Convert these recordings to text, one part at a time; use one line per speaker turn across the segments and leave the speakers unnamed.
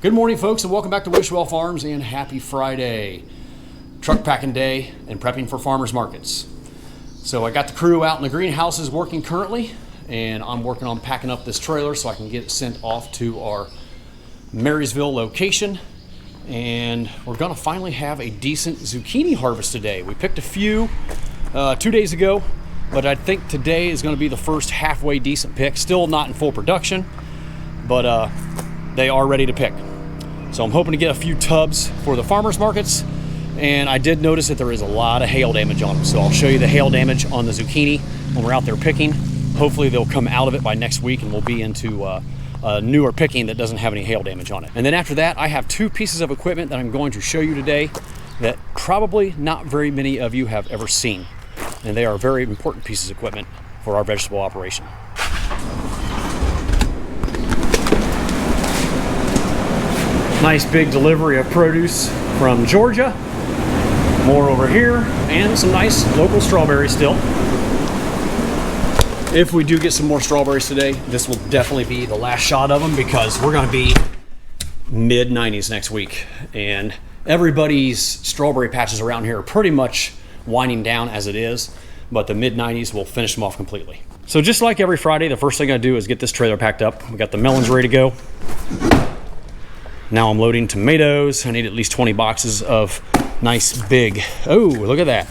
Good morning, folks, and welcome back to Wishwell Farms, and happy Friday. Truck packing day and prepping for farmers markets. So I got the crew out in the greenhouses working currently, and I'm working on packing up this trailer so I can get it sent off to our Marysville location. And we're gonna finally have a decent zucchini harvest today. We picked a few 2 days ago, but I think today is gonna be the first halfway decent pick. Still not in full production, but they are ready to pick. So I'm hoping to get a few tubs for the farmers markets, and I did notice that there is a lot of hail damage on them. So I'll show you the hail damage on the zucchini when we're out there picking. Hopefully they'll come out of it by next week and we'll be into a newer picking that doesn't have any hail damage on it. And then after that, I have two pieces of equipment that I'm going to show you today that probably not very many of you have ever seen. And they are very important pieces of equipment for our vegetable operation. Nice big delivery of produce from Georgia. More over here, and some nice local strawberries still. If we do get some more strawberries today, this will definitely be the last shot of them, because we're gonna be mid-90s next week. And everybody's strawberry patches around here are pretty much winding down as it is, but the mid-90s will finish them off completely. So just like every Friday, the first thing I do is get this trailer packed up. We got the melons ready to go. Now I'm loading tomatoes. I need at least 20 boxes of nice big, oh, look at that.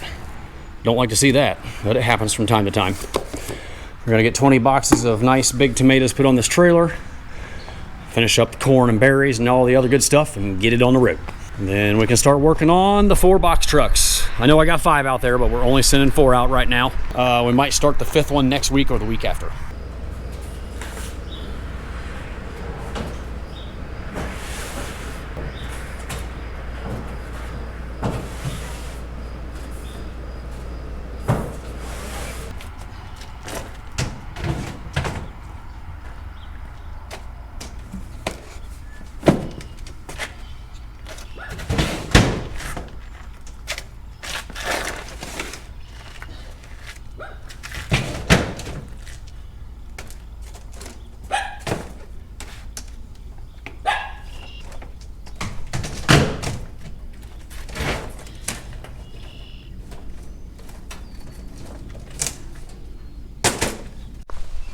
Don't like to see that, but it happens from time to time. We're gonna get 20 boxes of nice big tomatoes put on this trailer, finish up the corn and berries and all the other good stuff, and get it on the road. And then we can start working on the 4-box trucks. I know I got 5 out there, but we're only sending 4 out right now. We might start the 5th one next week or the week after.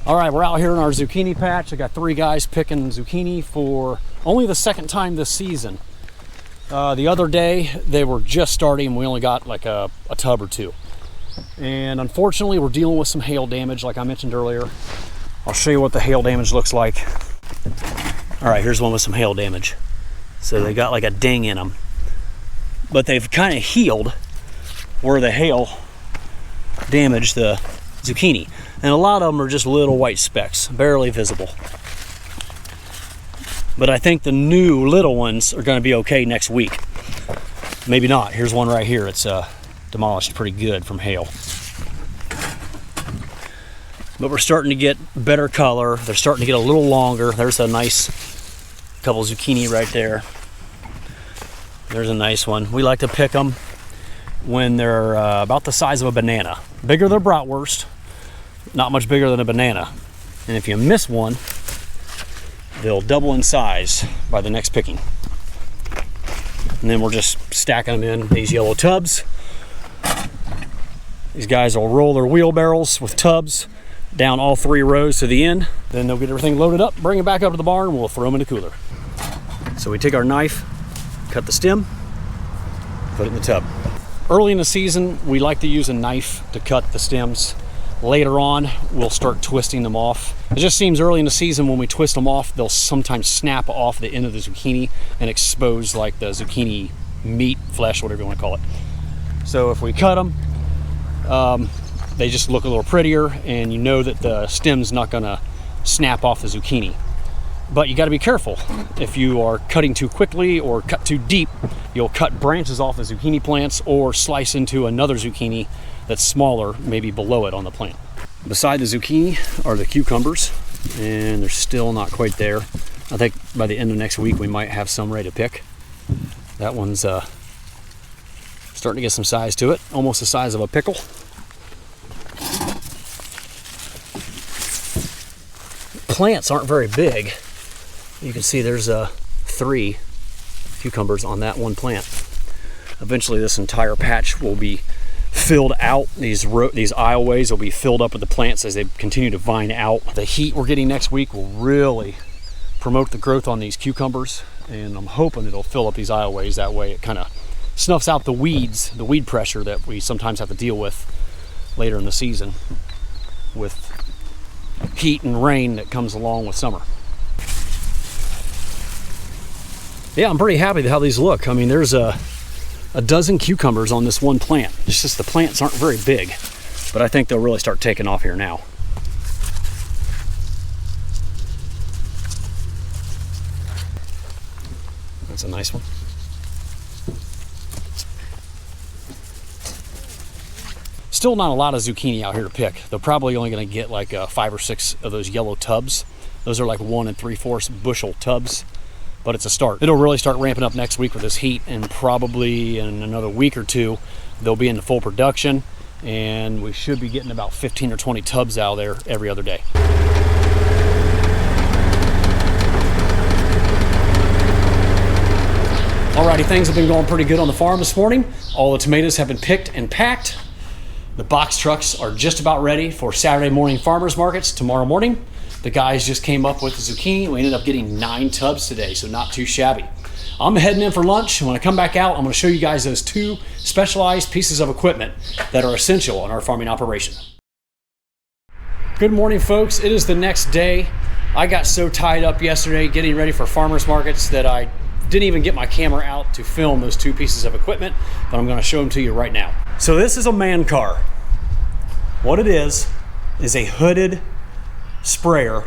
All right, we're out here in our zucchini patch. I got 3 guys picking zucchini for only the 2nd time this season. The other day, they were just starting and we only got like a tub or 2. And unfortunately, we're dealing with some hail damage like I mentioned earlier. I'll show you what the hail damage looks like. All right, here's one with some hail damage. So they got like a ding in them. But they've kind of healed where the hail damaged the zucchini. And a lot of them are just little white specks, barely visible. But I think the new little ones are gonna be okay next week. Maybe not. Here's one right here. It's demolished pretty good from hail. But we're starting to get better color. They're starting to get a little longer. There's a nice couple zucchini right there. There's a nice one. We like to pick them when they're about the size of a banana. Bigger than a bratwurst, not much bigger than a banana. And if you miss one, they'll double in size by the next picking. And then we're just stacking them in these yellow tubs. These guys will roll their wheelbarrows with tubs down all 3 rows to the end. Then they'll get everything loaded up, bring it back up to the barn, and we'll throw them in the cooler. So we take our knife, cut the stem, put it in the tub. Early in the season, we like to use a knife to cut the stems. Later on, we'll start twisting them off. It just seems early in the season when we twist them off, they'll sometimes snap off the end of the zucchini and expose like the zucchini meat, flesh, whatever you want to call it. So if we cut them, they just look a little prettier, and you know that the stem's not gonna snap off the zucchini. But you gotta be careful. If you are cutting too quickly or cut too deep, you'll cut branches off the zucchini plants or slice into another zucchini that's smaller, maybe below it on the plant. Beside the zucchini are the cucumbers, and they're still not quite there. I think by the end of next week, we might have some ready to pick. That one's starting to get some size to it, almost the size of a pickle. Plants aren't very big. You can see there's a 3 cucumbers on that one plant. Eventually this entire patch will be filled out. These aisleways will be filled up with the plants as they continue to vine out. The heat we're getting next week will really promote the growth on these cucumbers, and I'm hoping it'll fill up these aisleways. That way it kind of snuffs out the weeds, the weed pressure that we sometimes have to deal with later in the season with heat and rain that comes along with summer. Yeah, I'm pretty happy with how these look. I mean, there's a dozen cucumbers on this one plant. It's just the plants aren't very big, but I think they'll really start taking off here now. That's a nice one. Still not a lot of zucchini out here to pick. They're probably only going to get like 5 or 6 of those yellow tubs. Those are like 1 3/4 bushel tubs, but it's a start. It'll really start ramping up next week with this heat, and probably in another week or two, they'll be into full production, and we should be getting about 15 or 20 tubs out of there every other day. Alrighty, things have been going pretty good on the farm this morning. All the tomatoes have been picked and packed. The box trucks are just about ready for Saturday morning farmers markets tomorrow morning. The guys just came up with the zucchini. We ended up getting 9 tubs today, so not too shabby. I'm heading in for lunch, and when I come back out, I'm going to show you guys those 2 specialized pieces of equipment that are essential in our farming operation. Good morning, folks. It is the next day. I got so tied up yesterday getting ready for farmers markets that I didn't even get my camera out to film those 2 pieces of equipment, but I'm going to show them to you right now. So this is a man car. What it is a hooded sprayer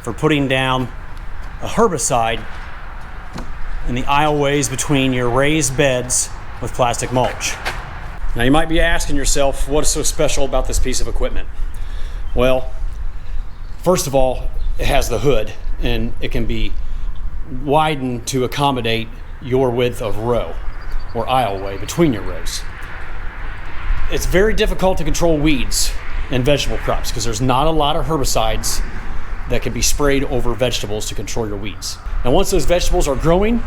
for putting down a herbicide in the aisleways between your raised beds with plastic mulch. Now you might be asking yourself, what is so special about this piece of equipment? Well, first of all, it has the hood, and it can be widened to accommodate your width of row or aisleway between your rows. It's very difficult to control weeds in vegetable crops because there's not a lot of herbicides that can be sprayed over vegetables to control your weeds. And once those vegetables are growing,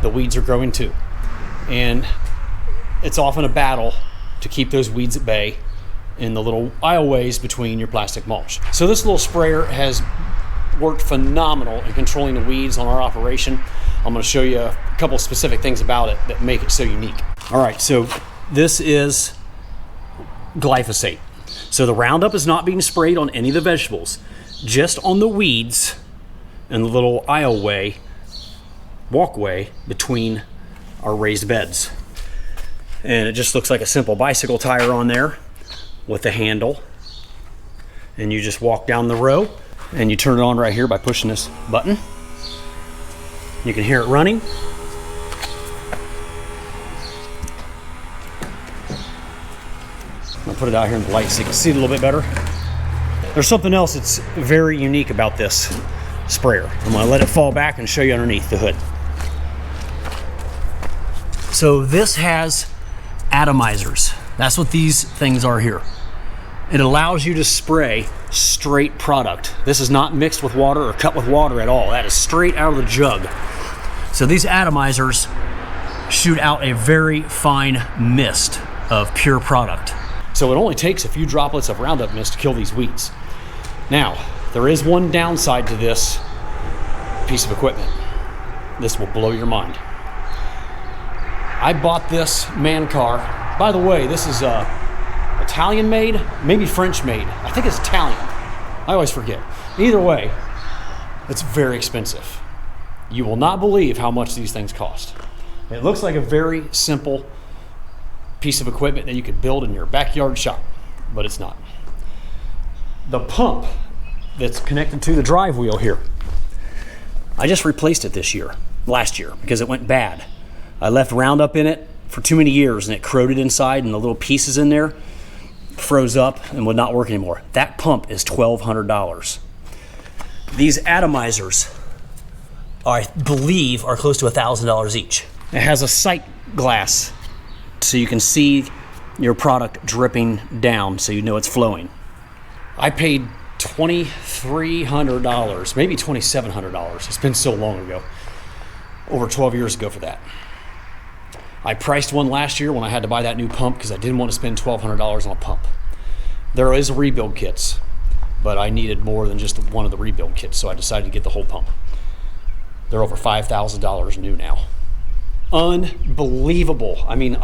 the weeds are growing too. And it's often a battle to keep those weeds at bay in the little aisleways between your plastic mulch. So this little sprayer has worked phenomenal in controlling the weeds on our operation. I'm going to show you a couple specific things about it that make it so unique. All right, so this is glyphosate. So the Roundup is not being sprayed on any of the vegetables, just on the weeds and the little aisleway, walkway between our raised beds. And it just looks like a simple bicycle tire on there with a handle. And you just walk down the row and you turn it on right here by pushing this button. You can hear it running. I'll put it out here in the light so you can see it a little bit better. There's something else that's very unique about this sprayer. I'm going to let it fall back and show you underneath the hood. So this has atomizers. That's what these things are here. It allows you to spray straight product. This is not mixed with water or cut with water at all. That is straight out of the jug. So these atomizers shoot out a very fine mist of pure product. So it only takes a few droplets of Roundup mist to kill these weeds. Now, there is one downside to this piece of equipment. This will blow your mind. I bought this man car. By the way, this is Italian made, maybe French made. I think it's Italian. I always forget. Either way, it's very expensive. You will not believe how much these things cost. It looks like a very simple piece of equipment that you could build in your backyard shop, but it's not. The pump that's connected to the drive wheel here, I just replaced it last year, because it went bad. I left Roundup in it for too many years and it corroded inside, and the little pieces in there froze up and would not work anymore. That pump is $1,200. These atomizers, I believe, are close to $1,000 each. It has a sight glass so you can see your product dripping down so you know it's flowing. I paid $2,300, maybe $2,700. It's been so long ago. over 12 years ago for that. I priced one last year when I had to buy that new pump because I didn't want to spend $1,200 on a pump. There is rebuild kits, but I needed more than just one of the rebuild kits, so I decided to get the whole pump. They're over $5,000 new now. Unbelievable. I mean,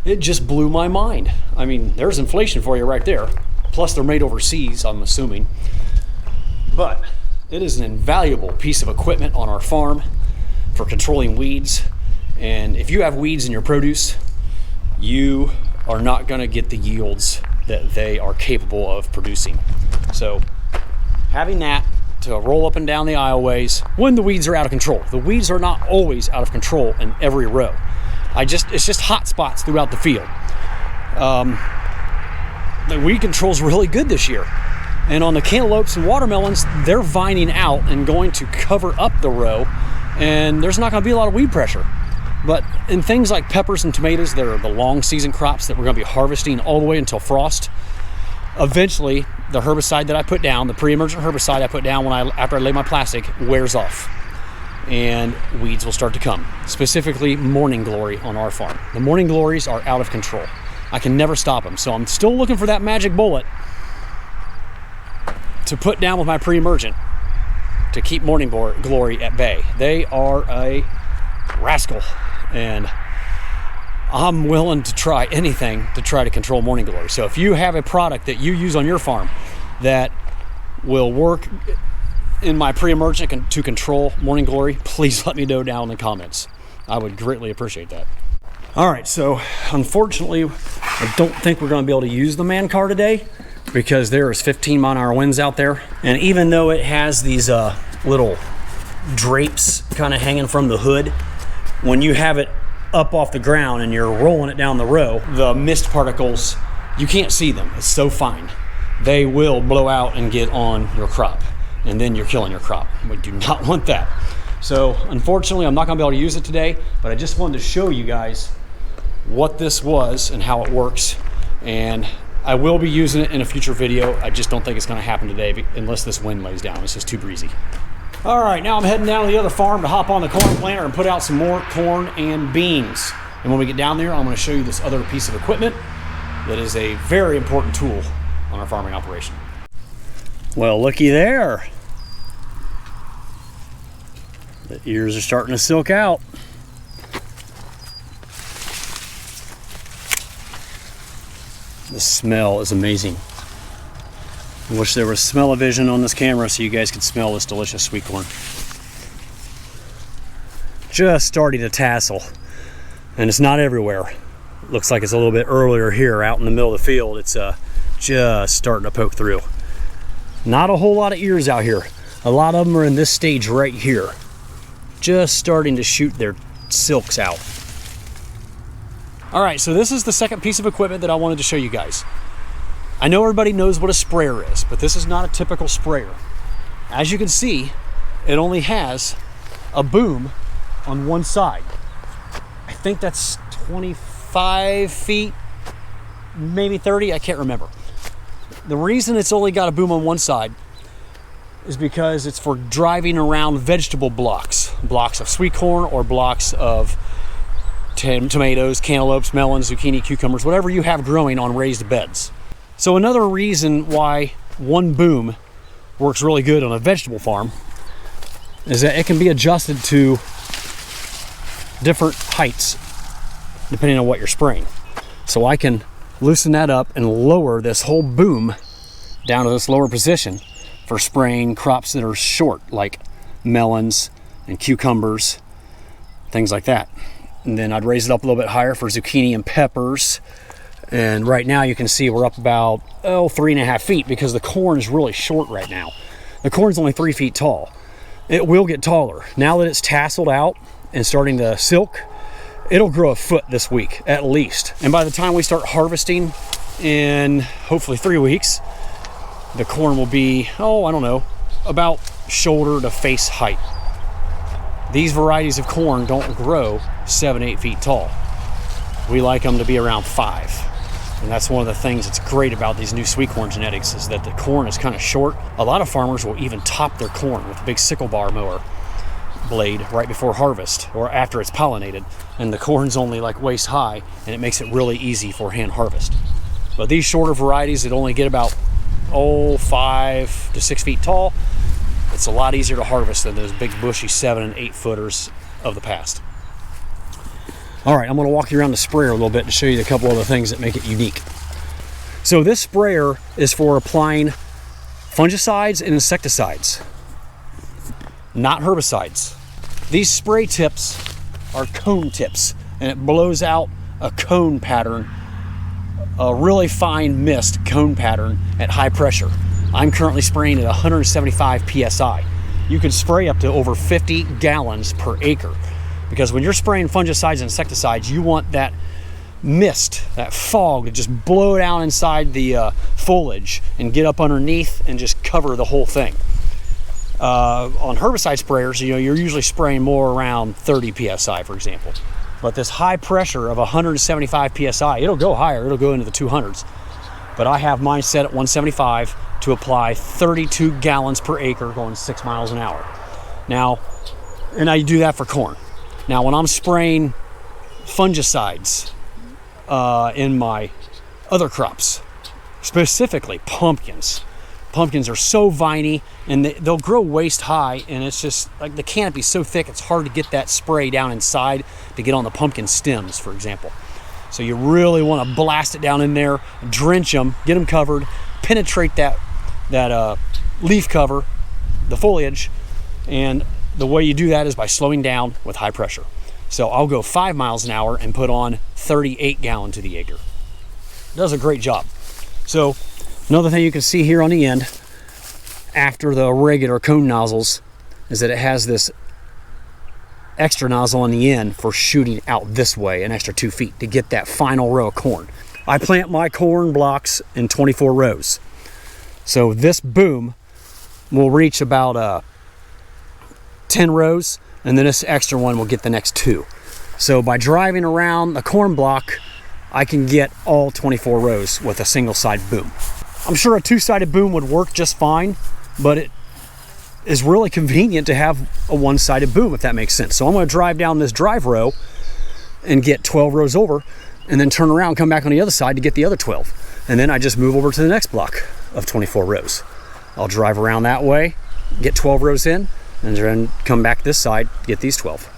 it just blew my mind. I mean, there's inflation for you right there. Plus they're made overseas, I'm assuming. But it is an invaluable piece of equipment on our farm for controlling weeds. And if you have weeds in your produce, you are not gonna get the yields that they are capable of producing. So having that to roll up and down the aisleways when the weeds are out of control. The weeds are not always out of control in every row. It's just hot spots throughout the field. The weed control's really good this year. And on the cantaloupes and watermelons, they're vining out and going to cover up the row, and there's not gonna be a lot of weed pressure. But in things like peppers and tomatoes, that are the long season crops that we're gonna be harvesting all the way until frost, eventually the herbicide that I put down, the pre-emergent herbicide I put down after I lay my plastic, wears off. And weeds will start to come, specifically morning glory on our farm. The morning glories are out of control. I can never stop them. So I'm still looking for that magic bullet to put down with my pre-emergent to keep morning glory at bay. They are a rascal, and I'm willing to try anything to try to control morning glory. So if you have a product that you use on your farm that will work in my pre-emergent to control morning glory, please let me know down in the comments. I would greatly appreciate that. All right, so unfortunately, I don't think we're gonna be able to use the man car today because there is 15-mile-an-hour winds out there. And even though it has these little drapes kind of hanging from the hood, when you have it up off the ground and you're rolling it down the row, the mist particles, you can't see them. It's so fine. They will blow out and get on your crop, and then you're killing your crop. We do not want that. So unfortunately, I'm not gonna be able to use it today, but I just wanted to show you guys what this was and how it works. And I will be using it in a future video. I just don't think it's gonna happen today unless this wind lays down. It's just too breezy. All right, now I'm heading down to the other farm to hop on the corn planter and put out some more corn and beans. And when we get down there, I'm gonna show you this other piece of equipment that is a very important tool on our farming operation. Well, looky there. The ears are starting to silk out. The smell is amazing. I wish there was smell-o-vision on this camera so you guys could smell this delicious sweet corn. Just starting to tassel, and it's not everywhere. Looks like it's a little bit earlier here out in the middle of the field. It's just starting to poke through. Not a whole lot of ears out here. A lot of them are in this stage right here, just starting to shoot their silks out. All right, so this is the second piece of equipment that I wanted to show you guys. I know everybody knows what a sprayer is, but this is not a typical sprayer. As you can see, it only has a boom on one side. I think that's 25 feet, maybe 30, I can't remember. The reason it's only got a boom on one side is because it's for driving around vegetable blocks of sweet corn or blocks of tomatoes, cantaloupes, melons, zucchini, cucumbers, whatever you have growing on raised beds. So another reason why one boom works really good on a vegetable farm is that it can be adjusted to different heights depending on what you're spraying. So I can loosen that up and lower this whole boom down to this lower position for spraying crops that are short, like melons and cucumbers, things like that. And then I'd raise it up a little bit higher for zucchini and peppers. And right now you can see we're up about 3.5 feet because the corn is really short right now. The corn's only 3 feet tall. It will get taller. Now that it's tasseled out and starting to silk, it'll grow a foot this week at least. And by the time we start harvesting in hopefully 3 weeks, the corn will be, I don't know, about shoulder to face height. These varieties of corn don't grow 7-8 feet tall. We like them to be around 5. And that's one of the things that's great about these new sweet corn genetics is that the corn is kind of short. A lot of farmers will even top their corn with a big sickle bar mower blade right before harvest or after it's pollinated, and the corn's only like waist high, and it makes it really easy for hand harvest. But these shorter varieties that only get about 5 to 6 feet tall, it's a lot easier to harvest than those big bushy 7 and 8 footers of the past. All right, I'm going to walk you around the sprayer a little bit to show you a couple other things that make it unique. So this sprayer is for applying fungicides and insecticides, not herbicides. These spray tips are cone tips, and it blows out a cone pattern, a really fine mist cone pattern at high pressure. I'm currently spraying at 175 psi. You can spray up to over 50 gallons per acre, because when you're spraying fungicides and insecticides, you want that mist, that fog, to just blow down inside the foliage and get up underneath and just cover the whole thing. On herbicide sprayers, you're usually spraying more around 30 psi, for example. But this high pressure of 175 psi, it'll go higher, it'll go into the 200s. But I have mine set at 175 to apply 32 gallons per acre going 6 miles an hour. Now, and I do that for corn. Now, when I'm spraying fungicides in my other crops, specifically pumpkins are so viney, and they'll grow waist high, and it's just like the canopy's so thick it's hard to get that spray down inside to get on the pumpkin stems, for example. So you really want to blast it down in there, drench them, get them covered, penetrate that leaf cover, the foliage, and the way you do that is by slowing down with high pressure. So I'll go 5 miles an hour and put on 38 gallons to the acre. It does a great job. So another thing you can see here on the end, after the regular cone nozzles, is that it has this extra nozzle on the end for shooting out this way, an extra 2 feet, to get that final row of corn. I plant my corn blocks in 24 rows. So this boom will reach about 10 rows, and then this extra one will get the next 2. So by driving around the corn block, I can get all 24 rows with a single side boom. I'm sure a 2-sided boom would work just fine, but it is really convenient to have a 1-sided boom, if that makes sense. So I'm going to drive down this drive row and get 12 rows over, and then turn around and come back on the other side to get the other 12. And then I just move over to the next block of 24 rows. I'll drive around that way, get 12 rows in, and then come back this side, get these 12.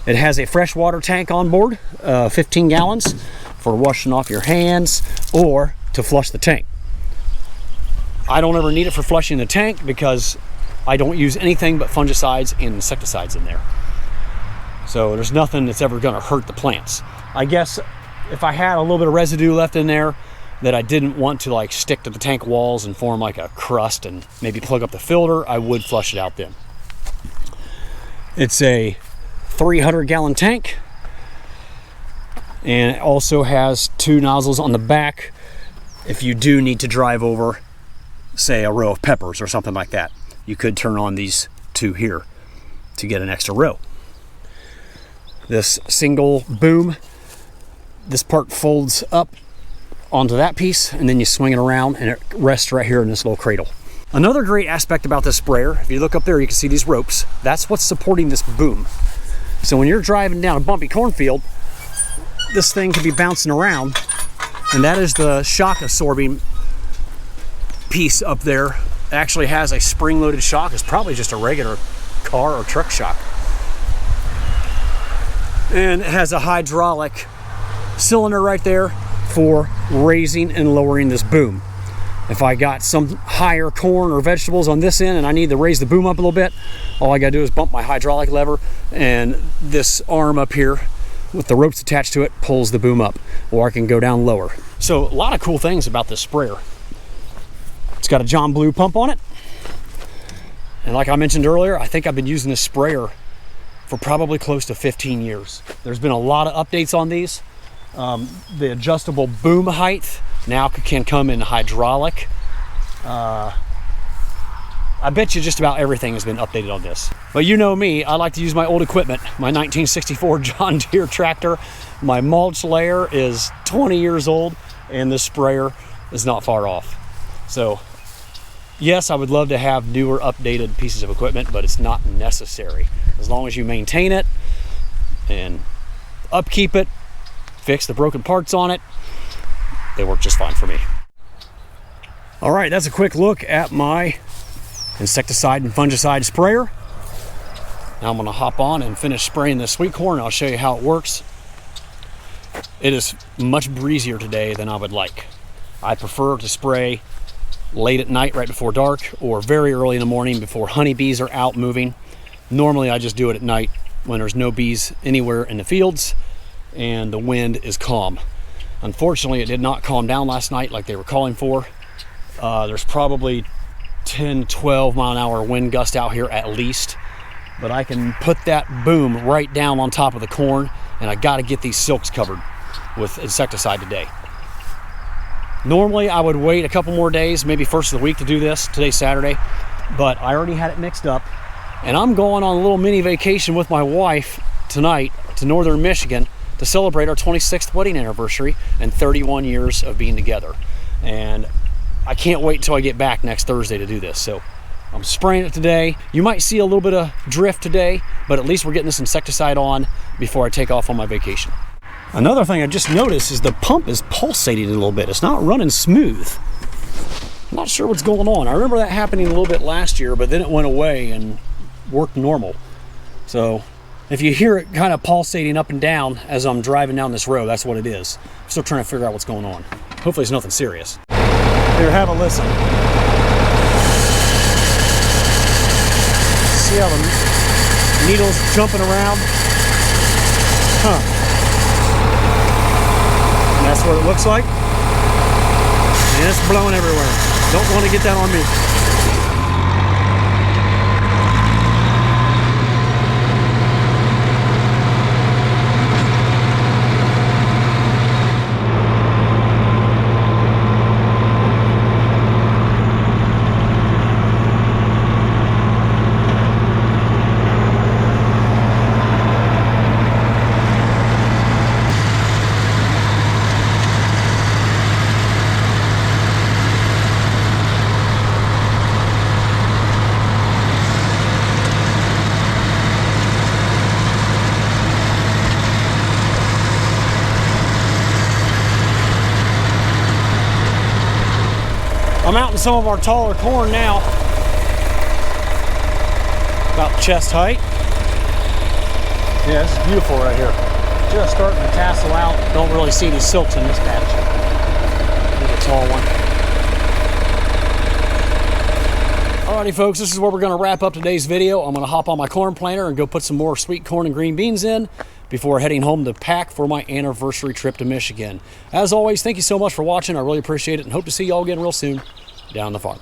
It has a freshwater tank on board, 15 gallons, for washing off your hands or to flush the tank. I don't ever need it for flushing the tank because I don't use anything but fungicides and insecticides in there. So there's nothing that's ever going to hurt the plants. I guess if I had a little bit of residue left in there that I didn't want to like stick to the tank walls and form like a crust and maybe plug up the filter, I would flush it out then. It's a 300-gallon tank, and it also has 2 nozzles on the back if you do need to drive over, say, a row of peppers or something like that. You could turn on these 2 here to get an extra row. This single boom, this part folds up onto that piece, and then you swing it around and it rests right here in this little cradle. Another great aspect about this sprayer, if you look up there, you can see these ropes. That's what's supporting this boom. So when you're driving down a bumpy cornfield, this thing could be bouncing around, and that is the shock absorbing piece up there. It actually has a spring-loaded shock. It's probably just a regular car or truck shock. And it has a hydraulic cylinder right there for raising and lowering this boom. If I got some higher corn or vegetables on this end and I need to raise the boom up a little bit, all I gotta do is bump my hydraulic lever, and this arm up here with the ropes attached to it pulls the boom up, or I can go down lower. So a lot of cool things about this sprayer. It's got a John Blue pump on it. And like I mentioned earlier, I think I've been using this sprayer for probably close to 15 years. There's been a lot of updates on these. The adjustable boom height now can come in hydraulic. I bet you just about everything has been updated on this. But you know me, I like to use my old equipment. My 1964 John Deere tractor. My mulch layer is 20 years old, and this sprayer is not far off. So yes, I would love to have newer, updated pieces of equipment, but it's not necessary. As long as you maintain it and upkeep it, fix the broken parts on it, they work just fine for me. All right, that's a quick look at my insecticide and fungicide sprayer. Now I'm gonna hop on and finish spraying this sweet corn. I'll show you how it works. It is much breezier today than I would like. I prefer to spray late at night, right before dark, or very early in the morning before honeybees are out moving. Normally I just do it at night when there's no bees anywhere in the fields and the wind is calm. Unfortunately, it did not calm down last night like they were calling for. There's probably 10, 12 mile an hour wind gust out here at least, but I can put that boom right down on top of the corn, and I gotta get these silks covered with insecticide today. Normally I would wait a couple more days, maybe first of the week, to do this. Today's Saturday, but I already had it mixed up, and I'm going on a little mini vacation with my wife tonight to northern Michigan to celebrate our 26th wedding anniversary and 31 years of being together. And I can't wait until I get back next Thursday to do this. So I'm spraying it today. You might see a little bit of drift today, but at least we're getting this insecticide on before I take off on my vacation. Another thing I just noticed is the pump is pulsating a little bit. It's not running smooth. I'm not sure what's going on. I remember that happening a little bit last year, but then it went away and worked normal. So if you hear it kind of pulsating up and down as I'm driving down this road, that's what it is. I'm still trying to figure out what's going on. Hopefully it's nothing serious. Here, have a listen. See how the needle's jumping around? Huh. And that's what it looks like. And it's blowing everywhere. Don't want to get that on me. I'm out in some of our taller corn now, about chest height. Yeah, this is beautiful right here. Just starting to tassel out. Don't really see any silks in this patch. Maybe a tall one. Alrighty folks, this is where we're going to wrap up today's video. I'm going to hop on my corn planter and go put some more sweet corn and green beans in before heading home to pack for my anniversary trip to Michigan. As always, thank you so much for watching. I really appreciate it and hope to see y'all again real soon down the farm.